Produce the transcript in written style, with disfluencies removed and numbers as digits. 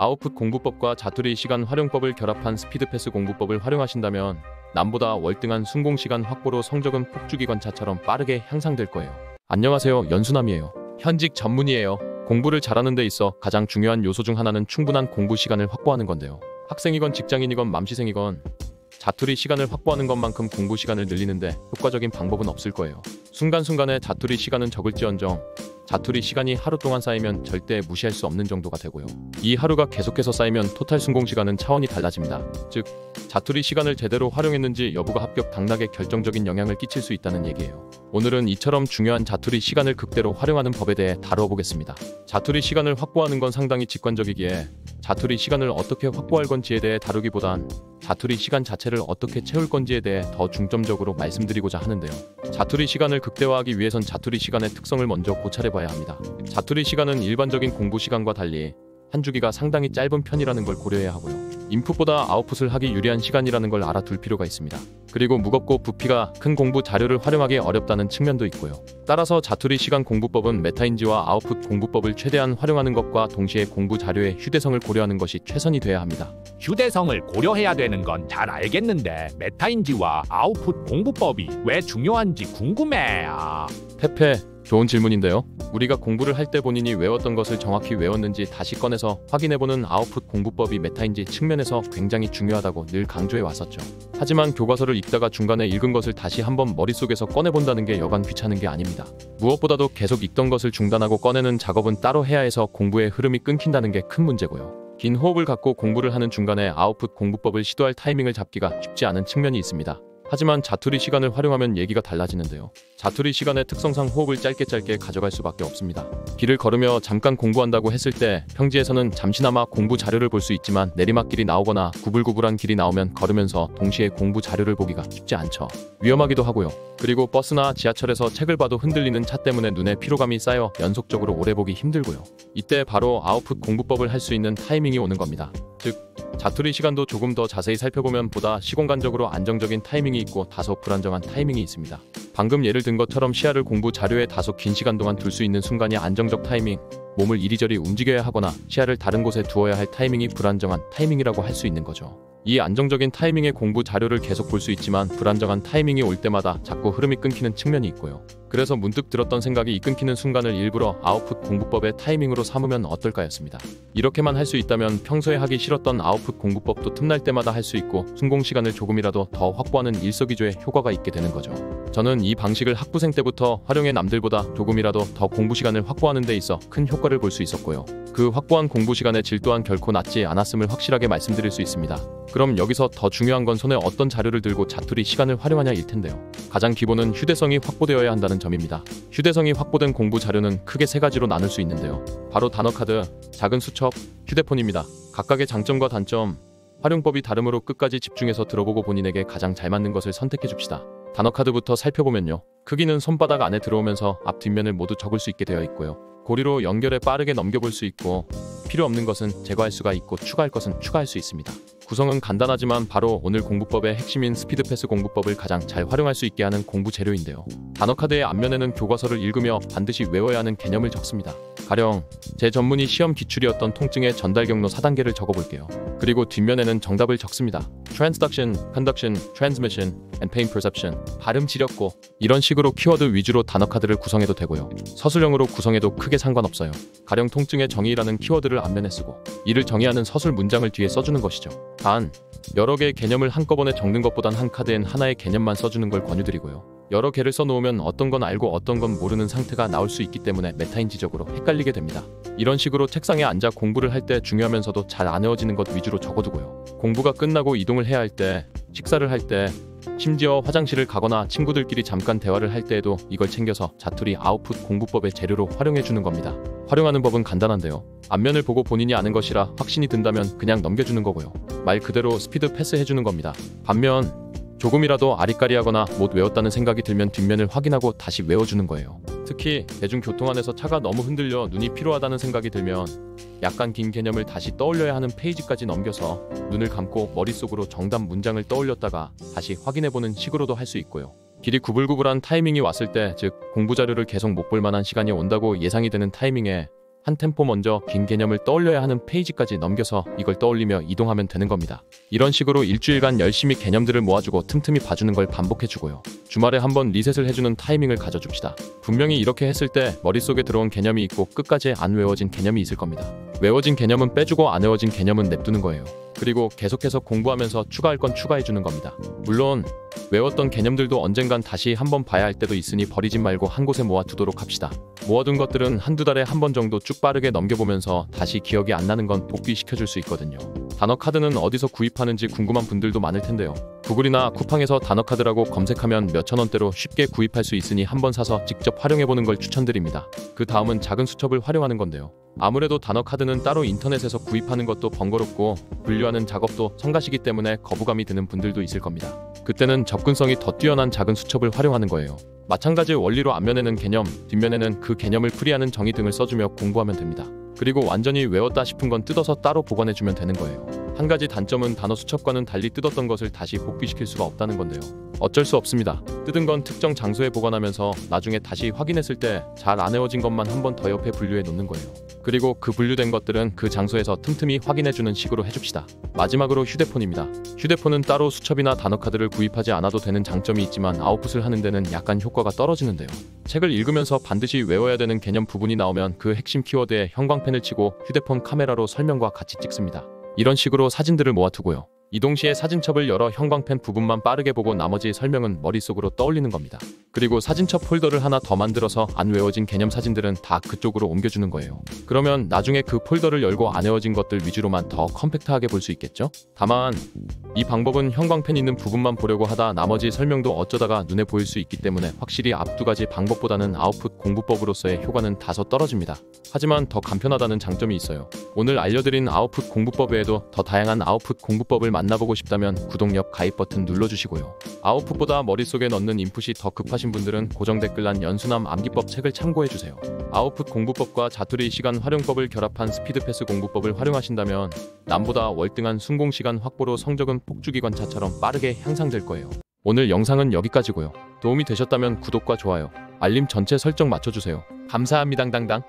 아웃풋 공부법과 자투리 시간 활용법을 결합한 스피드패스 공부법을 활용하신다면 남보다 월등한 순공시간 확보로 성적은 폭주기관차처럼 빠르게 향상될 거예요. 안녕하세요, 연수남이에요. 현직 전문의예요. 공부를 잘하는 데 있어 가장 중요한 요소 중 하나는 충분한 공부 시간을 확보하는 건데요. 학생이건 직장인이건 맘시생이건 자투리 시간을 확보하는 것만큼 공부 시간을 늘리는데 효과적인 방법은 없을 거예요. 순간순간의 자투리 시간은 적을지언정 자투리 시간이 하루 동안 쌓이면 절대 무시할 수 없는 정도가 되고요. 이 하루가 계속해서 쌓이면 토탈 순공 시간은 차원이 달라집니다. 즉, 자투리 시간을 제대로 활용했는지 여부가 합격 당락에 결정적인 영향을 끼칠 수 있다는 얘기예요. 오늘은 이처럼 중요한 자투리 시간을 극대로 활용하는 법에 대해 다루어 보겠습니다. 자투리 시간을 확보하는 건 상당히 직관적이기에 자투리 시간을 어떻게 확보할 건지에 대해 다루기보단 자투리 시간 자체를 어떻게 채울 건지에 대해 더 중점적으로 말씀드리고자 하는데요. 자투리 시간을 극대화하기 위해선 자투리 시간의 특성을 먼저 고찰해 봐야 합니다. 자투리 시간은 일반적인 공부 시간과 달리 한 주기가 상당히 짧은 편이라는 걸 고려해야 하고요. 인풋보다 아웃풋을 하기 유리한 시간이라는 걸 알아둘 필요가 있습니다. 그리고 무겁고 부피가 큰 공부 자료를 활용하기 어렵다는 측면도 있고요. 따라서 자투리 시간 공부법은 메타인지와 아웃풋 공부법을 최대한 활용하는 것과 동시에 공부 자료의 휴대성을 고려하는 것이 최선이 돼야 합니다. 휴대성을 고려해야 되는 건 잘 알겠는데 메타인지와 아웃풋 공부법이 왜 중요한지 궁금해. 페페, 좋은 질문인데요. 우리가 공부를 할 때 본인이 외웠던 것을 정확히 외웠는지 다시 꺼내서 확인해보는 아웃풋 공부법이 메타인지 측면에서 굉장히 중요하다고 늘 강조해 왔었죠. 하지만 교과서를 읽다가 중간에 읽은 것을 다시 한번 머릿속에서 꺼내본다는 게 여간 귀찮은 게 아닙니다. 무엇보다도 계속 읽던 것을 중단하고 꺼내는 작업은 따로 해야 해서 공부의 흐름이 끊긴다는 게 큰 문제고요. 긴 호흡을 갖고 공부를 하는 중간에 아웃풋 공부법을 시도할 타이밍을 잡기가 쉽지 않은 측면이 있습니다. 하지만 자투리 시간을 활용하면 얘기가 달라지는데요. 자투리 시간의 특성상 호흡을 짧게 가져갈 수밖에 없습니다. 길을 걸으며 잠깐 공부한다고 했을 때 평지에서는 잠시나마 공부 자료를 볼 수 있지만 내리막길이 나오거나 구불구불한 길이 나오면 걸으면서 동시에 공부 자료를 보기가 쉽지 않죠. 위험하기도 하고요. 그리고 버스나 지하철에서 책을 봐도 흔들리는 차 때문에 눈에 피로감이 쌓여 연속적으로 오래 보기 힘들고요. 이때 바로 아웃풋 공부법을 할 수 있는 타이밍이 오는 겁니다. 즉, 자투리 시간도 조금 더 자세히 살펴보면 보다 시공간적으로 안정적인 타이밍이 있고 다소 불안정한 타이밍이 있습니다. 방금 예를 든 것처럼 시야를 공부 자료에 다소 긴 시간 동안 둘 수 있는 순간이 안정적 타이밍, 몸을 이리저리 움직여야 하거나 시야를 다른 곳에 두어야 할 타이밍이 불안정한 타이밍이라고 할 수 있는 거죠. 이 안정적인 타이밍의 공부 자료를 계속 볼 수 있지만 불안정한 타이밍이 올 때마다 자꾸 흐름이 끊기는 측면이 있고요. 그래서 문득 들었던 생각이 이 끊기는 순간을 일부러 아웃풋 공부법의 타이밍으로 삼으면 어떨까였습니다. 이렇게만 할 수 있다면 평소에 하기 싫었던 아웃풋 공부법도 틈날 때마다 할 수 있고 순공 시간을 조금이라도 더 확보하는 일석이조의 효과가 있게 되는 거죠. 저는 이 방식을 학부생 때부터 활용해 남들보다 조금이라도 더 공부 시간을 확보하는 데 있어 큰 효과를 볼 수 있었고요. 그 확보한 공부 시간의 질 또한 결코 낮지 않았음을 확실하게 말씀드릴 수 있습니다. 그럼 여기서 더 중요한 건 손에 어떤 자료를 들고 자투리 시간을 활용하냐일 텐데요. 가장 기본은 휴대성이 확보되어야 한다는 점입니다. 휴대성이 확보된 공부 자료는 크게 세 가지로 나눌 수 있는데요. 바로 단어카드, 작은 수첩, 휴대폰입니다. 각각의 장점과 단점, 활용법이 다르므로 끝까지 집중해서 들어보고 본인에게 가장 잘 맞는 것을 선택해 줍시다. 단어카드부터 살펴보면요. 크기는 손바닥 안에 들어오면서 앞 뒷면을 모두 적을 수 있게 되어 있고요. 고리로 연결해 빠르게 넘겨볼 수 있고 필요 없는 것은 제거할 수가 있고 추가할 것은 추가할 수 있습니다. 구성은 간단하지만 바로 오늘 공부법의 핵심인 스피드패스 공부법을 가장 잘 활용할 수 있게 하는 공부 재료인데요. 단어카드의 앞면에는 교과서를 읽으며 반드시 외워야 하는 개념을 적습니다. 가령 제 전문의 시험 기출이었던 통증의 전달 경로 4단계를 적어볼게요. 그리고 뒷면에는 정답을 적습니다. Transduction, Conduction, Transmission, and Pain Perception. 발음 지렸고 이런 식으로 키워드 위주로 단어카드를 구성해도 되고요. 서술형으로 구성해도 크게 상관없어요. 가령 통증의 정의라는 키워드를 앞면에 쓰고 이를 정의하는 서술 문장을 뒤에 써주는 것이죠. 단, 여러 개의 개념을 한꺼번에 적는 것보단 한 카드엔 하나의 개념만 써주는 걸 권유드리고요. 여러 개를 써놓으면 어떤 건 알고 어떤 건 모르는 상태가 나올 수 있기 때문에 메타인지적으로 헷갈리게 됩니다. 이런 식으로 책상에 앉아 공부를 할 때 중요하면서도 잘 안 외워지는 것 위주로 적어두고요. 공부가 끝나고 이동을 해야 할 때, 식사를 할 때, 심지어 화장실을 가거나 친구들끼리 잠깐 대화를 할 때에도 이걸 챙겨서 자투리 아웃풋 공부법의 재료로 활용해주는 겁니다. 활용하는 법은 간단한데요. 앞면을 보고 본인이 아는 것이라 확신이 든다면 그냥 넘겨주는 거고요. 말 그대로 스피드 패스 해주는 겁니다. 반면 조금이라도 아리까리하거나 못 외웠다는 생각이 들면 뒷면을 확인하고 다시 외워주는 거예요. 특히 대중교통 안에서 차가 너무 흔들려 눈이 피로하다는 생각이 들면 약간 긴 개념을 다시 떠올려야 하는 페이지까지 넘겨서 눈을 감고 머릿속으로 정답 문장을 떠올렸다가 다시 확인해보는 식으로도 할 수 있고요. 길이 구불구불한 타이밍이 왔을 때, 즉 공부 자료를 계속 못 볼 만한 시간이 온다고 예상이 되는 타이밍에 한 템포 먼저 긴 개념을 떠올려야 하는 페이지까지 넘겨서 이걸 떠올리며 이동하면 되는 겁니다. 이런 식으로 일주일간 열심히 개념들을 모아주고 틈틈이 봐주는 걸 반복해주고요. 주말에 한번 리셋을 해주는 타이밍을 가져줍시다. 분명히 이렇게 했을 때 머릿속에 들어온 개념이 있고 끝까지 안 외워진 개념이 있을 겁니다. 외워진 개념은 빼주고 안 외워진 개념은 냅두는 거예요. 그리고 계속해서 공부하면서 추가할 건 추가해주는 겁니다. 물론 외웠던 개념들도 언젠간 다시 한번 봐야 할 때도 있으니 버리진 말고 한 곳에 모아두도록 합시다. 모아둔 것들은 한두 달에 한 번 정도 쭉 빠르게 넘겨보면서 다시 기억이 안 나는 건 복귀시켜줄 수 있거든요. 단어 카드는 어디서 구입하는지 궁금한 분들도 많을 텐데요. 구글이나 쿠팡에서 단어 카드라고 검색하면 몇천 원대로 쉽게 구입할 수 있으니 한번 사서 직접 활용해보는 걸 추천드립니다. 그 다음은 작은 수첩을 활용하는 건데요. 아무래도 단어 카드는 따로 인터넷에서 구입하는 것도 번거롭고 분류하는 작업도 성가시기 때문에 거부감이 드는 분들도 있을 겁니다. 그때는 접근성이 더 뛰어난 작은 수첩을 활용하는 거예요. 마찬가지 원리로 앞면에는 개념, 뒷면에는 그 개념을 풀이하는 정의 등을 써주며 공부하면 됩니다. 그리고 완전히 외웠다 싶은 건 뜯어서 따로 보관해주면 되는 거예요. 한 가지 단점은 단어 수첩과는 달리 뜯었던 것을 다시 복귀시킬 수가 없다는 건데요. 어쩔 수 없습니다. 뜯은 건 특정 장소에 보관하면서 나중에 다시 확인했을 때 잘 안 외워진 것만 한 번 더 옆에 분류해 놓는 거예요. 그리고 그 분류된 것들은 그 장소에서 틈틈이 확인해주는 식으로 해줍시다. 마지막으로 휴대폰입니다. 휴대폰은 따로 수첩이나 단어 카드를 구입하지 않아도 되는 장점이 있지만 아웃풋을 하는 데는 약간 효과가 떨어지는데요. 책을 읽으면서 반드시 외워야 되는 개념 부분이 나오면 그 핵심 키워드에 형광펜을 치고 휴대폰 카메라로 설명과 같이 찍습니다. 이런 식으로 사진들을 모아두고요. 이동 시에 사진첩을 열어 형광펜 부분만 빠르게 보고 나머지 설명은 머릿속으로 떠올리는 겁니다. 그리고 사진첩 폴더를 하나 더 만들어서 안 외워진 개념 사진들은 다 그쪽으로 옮겨주는 거예요. 그러면 나중에 그 폴더를 열고 안 외워진 것들 위주로만 더 컴팩트하게 볼 수 있겠죠? 다만 이 방법은 형광펜 있는 부분만 보려고 하다 나머지 설명도 어쩌다가 눈에 보일 수 있기 때문에 확실히 앞 두 가지 방법보다는 아웃풋 공부법으로서의 효과는 다소 떨어집니다. 하지만 더 간편하다는 장점이 있어요. 오늘 알려드린 아웃풋 공부법 외에도 더 다양한 아웃풋 공부법을 만나보고 싶다면 구독, 가입 버튼 눌러주시고요. 아웃풋보다 머릿속에 넣는 인풋이 더 급하신 분들은 고정 댓글란 연수남 암기법 책을 참고해주세요. 아웃풋 공부법과 자투리 시간 활용법을 결합한 스피드패스 공부법을 활용하신다면 남보다 월등한 순공시간 확보로 성적은 폭주기관차처럼 빠르게 향상될 거예요. 오늘 영상은 여기까지고요. 도움이 되셨다면 구독과 좋아요, 알림 전체 설정 맞춰주세요. 감사합니다. 당당.